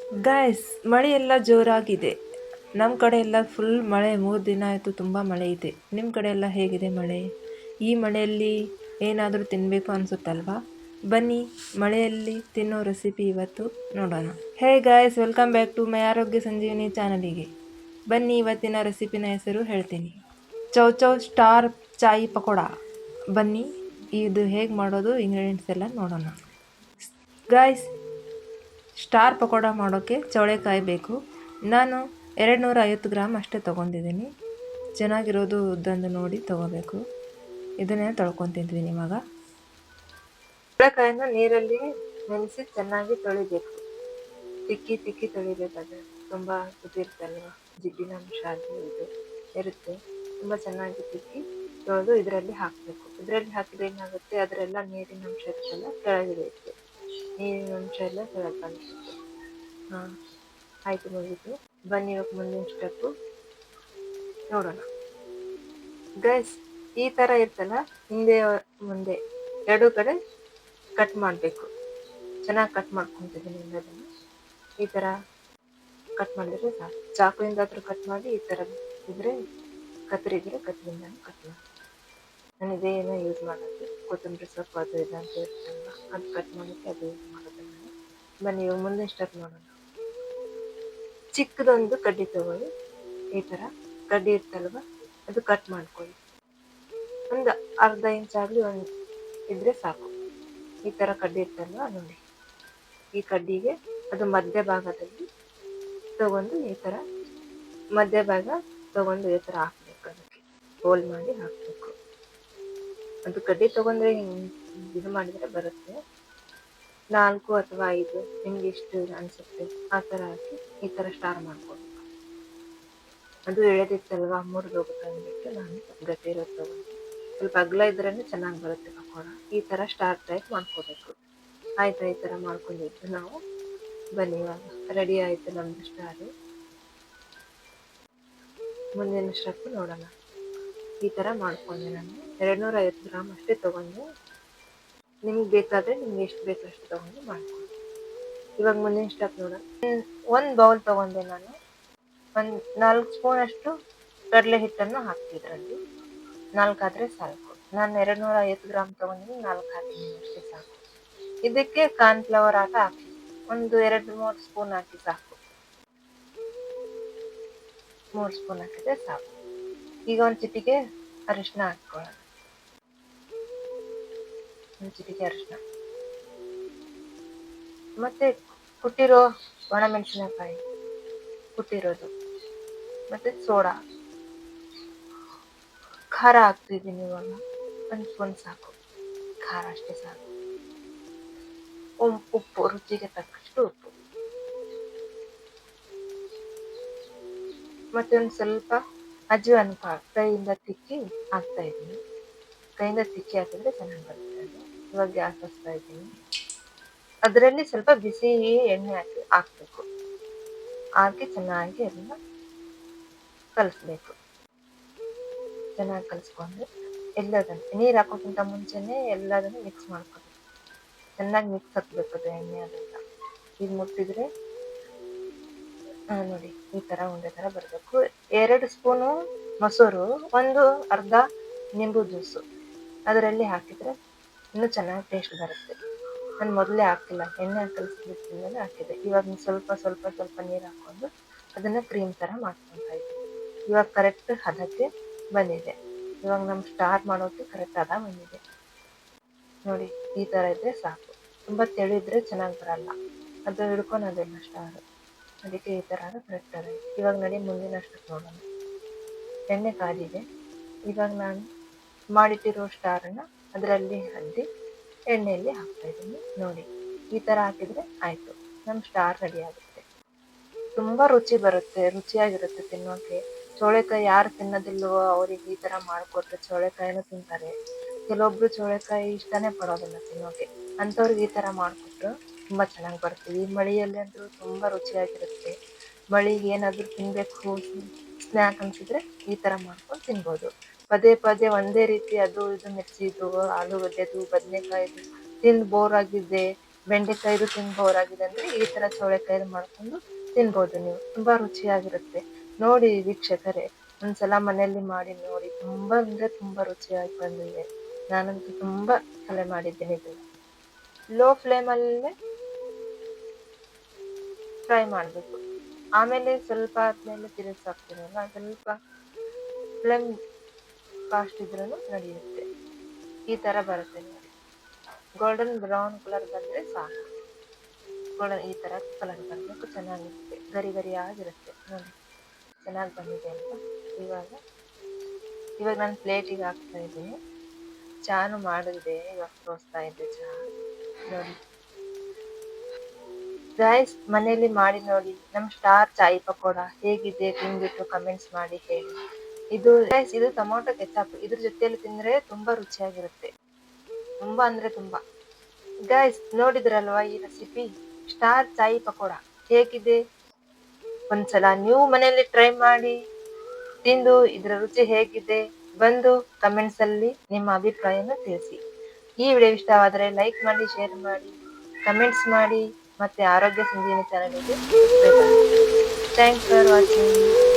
Guys, ಮಳೆ ಎಲ್ಲ ಜೋರಾಗಿದೆ. ನಮ್ಮ ಕಡೆ ಎಲ್ಲ ಫುಲ್ ಮಳೆ. 3 ದಿನ ಆಯಿತು, ತುಂಬ ಮಳೆ ಇದೆ. ನಿಮ್ಮ ಕಡೆ ಎಲ್ಲ ಹೇಗಿದೆ ಮಳೆ? ಈ ಮಳೆಯಲ್ಲಿ ಏನಾದರೂ ತಿನ್ನಬೇಕು ಅನಿಸುತ್ತಲ್ವಾ? ಬನ್ನಿ, ಮಳೆಯಲ್ಲಿ ತಿನ್ನೋ ರೆಸಿಪಿ ಇವತ್ತು ನೋಡೋಣ. Hey guys, welcome back to my Arogya Sanjeevini ಚಾನಲಿಗೆ. ಬನ್ನಿ, ಇವತ್ತಿನ ರೆಸಿಪಿನ ಹೆಸರು ಹೇಳ್ತೀನಿ. Chow chow star chai pakoda. ಬನ್ನಿ, ಇದು ಹೇಗೆ ಮಾಡೋದು, ಇಂಗ್ರೀಡಿಯೆಂಟ್ಸ್ ಎಲ್ಲ ನೋಡೋಣ. ಗಾಯ್ಸ್, ಸ್ಟಾರ್ ಪಕೋಡ ಮಾಡೋಕ್ಕೆ ಚೌಳೆಕಾಯಿ ಬೇಕು. ನಾನು 250 ಗ್ರಾಮ್ ಅಷ್ಟೇ ತೊಗೊಂಡಿದ್ದೀನಿ. ಚೆನ್ನಾಗಿರೋದು ಉದ್ದಂದು ನೋಡಿ ತೊಗೋಬೇಕು. ಇದನ್ನೇ ತೊಳ್ಕೊತಿದ್ವಿ ಇವಾಗ. ಚೌಳೆಕಾಯಿನ ನೀರಲ್ಲಿ ನೆನೆಸಿ ಚೆನ್ನಾಗಿ ತೊಳಿಬೇಕು. ತಿಕ್ಕಿ ತೊಳಿಬೇಕಾದ್ರೆ ತುಂಬ ಕುದಿರ್ತಲ್ವ, ಜಿಡ್ಡಿನ ಅಂಶ ಅದು ಇದು ಇರುತ್ತೆ. ತುಂಬ ಚೆನ್ನಾಗಿ ತಿಕ್ಕಿ ತೊಳೆದು ಇದರಲ್ಲಿ ಹಾಕಬೇಕು. ಇದರಲ್ಲಿ ಹಾಕಿದ್ರೆ ಏನಾಗುತ್ತೆ, ಅದರೆಲ್ಲ ನೀರಿನ ಅಂಶ ಇರುತ್ತಲ್ಲ ಕೆಳಗಿಳಿಯುತ್ತೆ. ನೀರಿನ ಅಂಶ ಎಲ್ಲ ಕೆಳಗೆ ಬಂದ್ಬಿಟ್ಟು ಆಯಿತು, ಮುಗಿತು. ಬನ್ನಿ, ಇವಾಗ ಮುಂದಿನ ಸ್ಟೆಪ್ಪು ನೋಡೋಣ. ಗೈಸ್, ಈ ಥರ ಇರ್ತಲ್ಲ, ಹಿಂದೆ ಮುಂದೆ ಎರಡೂ ಕಡೆ ಕಟ್ ಮಾಡಬೇಕು. ಚೆನ್ನಾಗಿ ಕಟ್ ಮಾಡ್ಕೊತಿದ್ದೀನಿ ಎಲ್ಲದನ್ನು. ಈ ಥರ ಕಟ್ ಮಾಡಿದರೆ ಸಾಕು. ಚಾಕುವಿಂದಾದರೂ ಕಟ್ ಮಾಡಿ, ಈ ಥರ ಇದ್ರೆ ಕತ್ರಿ ಇದ್ರೆ ಕತ್ರಿಯಿಂದನೂ ಕಟ್ ಮಾಡಿ. ನಾನು ಇದೇನೋ ಯೂಸ್ ಮಾಡೋದು, ಕೊತ್ತಂಬರಿ ಸೊಪ್ಪು ಅದು ಇದು ಅಂತ ಇರ್ತಲ್ವ, ಅದು ಕಟ್ ಮಾಡೋಕ್ಕೆ ಅದು ಯೂಸ್ ಮಾಡೋದು ನಾನು. ಬನ್ನಿ, ಇವಾಗ ಮುಂದಿನ ಸ್ಟೆಪ್ ನೋಡೋಣ. ಚಿಕ್ಕದೊಂದು ಕಡ್ಡಿ ತಗೊಳ್ಳಿ. ಈ ಥರ ಕಡ್ಡಿ ಇರ್ತಲ್ವ, ಅದು ಕಟ್ ಮಾಡ್ಕೊಳ್ಳಿ. ಒಂದು ಅರ್ಧ ಇಂಚಾಗಲಿ ಒಂದು ಇದ್ರೆ ಸಾಕು. ಈ ಥರ ಕಡ್ಡಿ ಇರ್ತಲ್ವ ನೋಡಿ, ಈ ಕಡ್ಡಿಗೆ ಅದು ಮಧ್ಯ ಭಾಗದಲ್ಲಿ ತಗೊಂಡು ಈ ಥರ ಮಧ್ಯ ಭಾಗ ತಗೊಂಡು ಈ ಥರ ಹಾಕ್ಬೇಕು. ಅದಕ್ಕೆ ಹೋಲ್ ಮಾಡಿ ಹಾಕಬೇಕು. ಅದು ಕಡ್ಡಿ ತಗೊಂಡ್ರೆ ಇದು ಮಾಡಿದರೆ ಬರುತ್ತೆ. 4 ಅಥವಾ 5 ನಿಮ್ಗೆ ಎಷ್ಟು ಅನಿಸುತ್ತೆ ಆ ಥರ ಹಾಕಿ ಈ ಥರ ಸ್ಟಾರ್ ಮಾಡ್ಕೊಬೇಕು. ಅದು ಎಳೆದಿತ್ತಲ್ವ, ಮುರಿದೋಗುತ್ತೆ ಅಂದ್ಬಿಟ್ಟು ನಾನು ಗಟ್ಟಿ ಇರೋದು ತಗೊಂಡು, ಸ್ವಲ್ಪ ಅಗಲ ಇದ್ರೇ ಚೆನ್ನಾಗಿ ಬರುತ್ತೆ ಪಕೋಡ. ಈ ಥರ ಸ್ಟಾರ್ ಟೈಪ್ ಮಾಡ್ಕೋಬೇಕು. ಆಯ್ತಾ? ಈ ಥರ ಮಾಡ್ಕೊಂಡಿದ್ದು ನಾವು. ಬನ್ನಿ, ಇವಾಗ ರೆಡಿ ಆಯಿತು ನಮ್ಮದು ಸ್ಟಾರು. ಮುಂದಿನ ಸ್ಟೆಪ್ ನೋಡೋಣ. ಈ ಥರ ಮಾಡ್ಕೊಂಡೆ ನಾನು. 250 ಗ್ರಾಮ್ ಅಷ್ಟೇ ತೊಗೊಂಡು, ನಿಮ್ಗೆ ಬೇಕಾದರೆ ನಿಮ್ಗೆ ಎಷ್ಟು ಬೇಕು ಅಷ್ಟು ತೊಗೊಂಡು ಮಾಡ್ಕೊಂಡು. ಇವಾಗ ಮುಂದಿನ ಸ್ಟೆಪ್ ನೋಡೋಣ. ಒಂದು ಬೌಲ್ ತೊಗೊಂಡೆ ನಾನು. ಒಂದು 4 ಸ್ಪೂನ್ ಅಷ್ಟು ಕಡಲೆ ಹಿಟ್ಟನ್ನು ಹಾಕ್ತಿದ್ರಲ್ಲಿ. 4 ಆದರೆ ಸಾಕು. ನಾನು 250 ಗ್ರಾಮ್ ತೊಗೊಂಡಿದ್ದೀನಿ, 4 ಹಾಕಿದ್ದೀನಿ ಅಷ್ಟೇ ಸಾಕು. ಇದಕ್ಕೆ ಕಾರ್ನ್ಫ್ಲವರ್ ಹಾಕಿ ಒಂದು 2-3 ಸ್ಪೂನ್ ಹಾಕಿ ಸಾಕು. 3 ಸ್ಪೂನ್ ಹಾಕಿದ್ರೆ ಸಾಕು. ಈಗ ಒಂದು ಚಿಟಿಕೆ ಅರಿಶಿನ ಹಾಕ್ಕೊಳ್ಳೋಣ. ಒಂದು ಚಿಟಿಕೆ ಅರಿಶಿನ, ಮತ್ತೆ ಕುಟ್ಟಿರೋ ಒಣಮೆಣಸಿನಕಾಯಿ ಕುಟ್ಟಿರೋದು, ಮತ್ತೆ ಸೋಡಾ, ಖಾರ ಹಾಕ್ತಿದ್ದೀನಿ ಇವಾಗ. 1 ಸ್ಪೂನ್ ಸಾಕು, ಖಾರ ಅಷ್ಟೇ ಸಾಕು. ಉಪ್ಪು, ರುಚಿಗೆ ತಕ್ಕಷ್ಟು ಉಪ್ಪು, ಮತ್ತೆ ಒಂದು ಸ್ವಲ್ಪ ಅಜ್ವಾನ್ ಕೈಯಿಂದ ತಿಕ್ಕಿ ಹಾಕ್ತಾ ಇದ್ದೀನಿ. ಕೈಯಿಂದ ತಿಕ್ಕಿ ಹಾಕಿದ್ರೆ ಚೆನ್ನಾಗಿ ಬರುತ್ತೆ ಅದು. ಇವಾಗ ಗ್ಯಾಸ್ ಹಚ್ತಾ ಇದ್ದೀನಿ. ಅದರಲ್ಲಿ ಸ್ವಲ್ಪ ಬಿಸಿ ಎಣ್ಣೆ ಹಾಕಬೇಕು. ಹಾಕಿ ಚೆನ್ನಾಗಿ ಅದನ್ನ ಕಲಿಸ್ಬೇಕು. ಚೆನ್ನಾಗಿ ಕಲಿಸ್ಕೊಂಡು ಎಲ್ಲದನ್ನು, ನೀರು ಹಾಕೋಕ್ಕಿಂತ ಮುಂಚೆನೆ ಎಲ್ಲದನ್ನು ಮಿಕ್ಸ್ ಮಾಡ್ಕೋಬೇಕು. ಚೆನ್ನಾಗಿ ಮಿಕ್ಸ್ ಹಾಕಬೇಕು ಅದು ಎಣ್ಣೆ ಅದೆಲ್ಲ. ಈಗ ಮುಟ್ಟಿದ್ರೆ ನೋಡಿ, ಈ ಥರ ಉಂಡೆ ಥರ ಬರಬೇಕು. 2 ಸ್ಪೂನು ಮೊಸರು, ಒಂದು ಅರ್ಧ ನಿಂಬು ಜ್ಯೂಸು ಅದರಲ್ಲಿ ಹಾಕಿದರೆ ಇನ್ನೂ ಚೆನ್ನಾಗಿ ಟೇಸ್ಟ್ ಬರುತ್ತೆ. ನಾನು ಮೊದಲೇ ಹಾಕಿಲ್ಲ, ಎಣ್ಣೆ ಕಲಿಸ್ಬಿಟ್ಟಿದ್ಮೇಲೆ ಹಾಕಿದೆ. ಇವಾಗ ಸ್ವಲ್ಪ ನೀರು ಹಾಕ್ಕೊಂಡು ಅದನ್ನು ಕ್ರೀಮ್ ಥರ ಮಾಡ್ಕೊತಾ ಇದ್ದೀನಿ. ಇವಾಗ ಕರೆಕ್ಟ್ ಹದಕ್ಕೆ ಬಂದಿದೆ. ಇವಾಗ ನಮ್ಮ ಸ್ಟಾರ್ ಮಾಡೋಕ್ಕೆ ಕರೆಕ್ಟ್ ಹದ ಬಂದಿದೆ ನೋಡಿ. ಈ ಥರ ಇದ್ದರೆ ಸಾಕು. ತುಂಬ ತೆಳಿದ್ರೆ ಚೆನ್ನಾಗಿ ಬರಲ್ಲ, ಅದು ಹಿಡ್ಕೊಳೋದಿಲ್ಲ ಸ್ಟಾರು. ಅದಕ್ಕೆ ಈ ಥರ ಕರೆಕ್ಟ್ ಅದ. ಇವಾಗ ನೋಡಿ, ಮುಂದಿನ ಸ್ಟೆಪ್ ನೋಡೋಣ. ಎಣ್ಣೆ ಕಾದಿದೆ. ಇವಾಗ ನಾನು ಮಾಡಿಟ್ಟಿರೋ ಸ್ಟಾರನ್ನು ಅದರಲ್ಲಿ ಅದ್ದಿ ಎಣ್ಣೆಯಲ್ಲಿ ಹಾಕ್ತಾಯಿದ್ದೀನಿ ನೋಡಿ. ಈ ಥರ ಹಾಕಿದರೆ ಆಯಿತು, ನಮ್ಮ ಸ್ಟಾರ್ ರೆಡಿ ಆಗುತ್ತೆ. ತುಂಬ ರುಚಿ ಬರುತ್ತೆ, ರುಚಿಯಾಗಿರುತ್ತೆ ತಿನ್ನೋಕ್ಕೆ. ಚೌಳೆಕಾಯಿ ಯಾರು ತಿನ್ನೋದಿಲ್ವೋ ಅವರಿಗೆ ಈ ಥರ ಮಾಡಿಕೊಟ್ರೆ ಚೌಳೆಕಾಯಿನೂ ತಿಂತಾರೆ. ಕೆಲವೊಬ್ಬರು ಚೌಳೆಕಾಯಿ ಇಷ್ಟನೇ ಪಡೋದಿಲ್ಲ ತಿನ್ನೋಕ್ಕೆ, ಅಂಥವ್ರಿಗೆ ಈ ಥರ ಮಾಡಿಕೊಟ್ರು ತುಂಬ ಚೆನ್ನಾಗಿ ಬರುತ್ತೆ. ಈ ಮಳೆಯಲ್ಲಿ ಅಂತೂ ತುಂಬ ರುಚಿಯಾಗಿರುತ್ತೆ. ಮಳೆಗೆ ಏನಾದರೂ ತಿನ್ನಬೇಕು ಸ್ನ್ಯಾಕ್ ಅನಿಸಿದ್ರೆ ಈ ಥರ ಮಾಡ್ಕೊಂಡು ತಿನ್ಬೋದು. ಪದೇ ಒಂದೇ ರೀತಿ ಅದು ಇದು ಮಿರ್ಚಿದು, ಆಲೂಗಡ್ಡೆದು, ಬದನೆಕಾಯಿದು ತಿಂದು ಬೋರ್ ಆಗಿದ್ದೆ ಬೆಂಡೆಕಾಯಿದು ತಿನ್ಬೋರಾಗಿದೆ ಅಂದ್ರೆ ಈ ತರ ಚೌಳೆಕಾಯಿ ಮಾಡ್ಕೊಂಡು ತಿನ್ಬೋದು ನೀವು. ತುಂಬಾ ರುಚಿಯಾಗಿರುತ್ತೆ. ನೋಡಿ ವೀಕ್ಷಕರೇ, ಒಂದ್ಸಲ ಮನೆಯಲ್ಲಿ ಮಾಡಿ ನೋಡಿ. ತುಂಬಾ ಅಂದ್ರೆ ತುಂಬಾ ರುಚಿಯಾಗಿ ಬಂದಿದೆ. ನಾನಂತೂ ತುಂಬಾ ಸಲ ಮಾಡಿದ್ದೇನೆ ಇದನ್ನ. ಲೋ ಫ್ಲೇಮ್ ಅಲ್ಲೇ ಫ್ರೈ ಮಾಡ್ಬೇಕು. ಆಮೇಲೆ ಸ್ವಲ್ಪ ಆದ್ಮೇಲೆ ತಿರುಗಿಸಾಕ್ತೀನಲ್ಲ, ಸ್ವಲ್ಪ ಫ್ಲೇಮ್ ಫಾಸ್ಟ್ ಇದ್ರೂ ನಡೆಯುತ್ತೆ. ಈ ತರ ಬರುತ್ತೆ ನೋಡಿ. ಗೋಲ್ಡನ್ ಬ್ರೌನ್ ಕಲರ್ ಬಂದ್ರೆ ಸಾಕು. ಗೋಲ್ಡನ್ ಈ ತರ ಕಲರ್ ಬರ್ಬೇಕು, ಚೆನ್ನಾಗಿರುತ್ತೆ. ಗರಿ ಗರಿ ಆಗಿರುತ್ತೆ ನೋಡಿ. ಚೆನ್ನಾಗಿ ಬಂದಿದೆ ಅಲ್ವಾ? ಇವಾಗ ನಾನು ಪ್ಲೇಟಿಗೆ ಹಾಕ್ತಾ ಇದ್ದೀನಿ. ಚಾನು ಮಾಡಿದೆ, ಇವಾಗ ತೋರಿಸ್ತಾ ಇದ್ದೆ ಚಹಾ ನೋಡಿ. ಗೈಸ್, ಮನೆಯಲ್ಲಿ ಮಾಡಿ ನೋಡಿ. ನಮ್ ಸ್ಟಾರ್ ಚಾಯ್ ಪಕೋಡ ಹೇಗಿದೆ ತಿಂದ್ಬಿಟ್ಟು ಕಮೆಂಟ್ಸ್ ಮಾಡಿ ಹೇಳಿ. ಇದು ಗೈಸ್, ಇದು ಟೊಮೊಟೊ ಕೆಚಪ್. ಇದ್ರ ಜೊತೆಯಲ್ಲಿ ತಿಂದ್ರೆ ತುಂಬಾ ರುಚಿಯಾಗಿರುತ್ತೆ. ತುಂಬಾ ಅಂದ್ರೆ ತುಂಬಾ. ಗೈಸ್, ನೋಡಿದ್ರಲ್ವಾ ಈ ರೆಸಿಪಿ ಸ್ಟಾರ್ ಚಾಯ್ ಪಕೋಡ ಹೇಗಿದೆ? ಒಂದ್ಸಲ ನೀವು ಮನೆಯಲ್ಲಿ ಟ್ರೈ ಮಾಡಿ, ತಿಂದು ಇದ್ರ ರುಚಿ ಹೇಗಿದೆ ಬಂದು ಕಮೆಂಟ್ಸ್ ಅಲ್ಲಿ ನಿಮ್ಮ ಅಭಿಪ್ರಾಯನ ತಿಳಿಸಿ. ಈ ವಿಡಿಯೋ ಇಷ್ಟವಾದರೆ ಲೈಕ್ ಮಾಡಿ, ಶೇರ್ ಮಾಡಿ, ಕಮೆಂಟ್ಸ್ ಮಾಡಿ, ಮತ್ತೆ ಆರೋಗ್ಯ ಸಂಜೀವಿನಿ ಚಾನಲ್ಗೆ ಸಬ್ಸ್ಕ್ರೈಬ್ ಆಗಿ. Thanks for watching.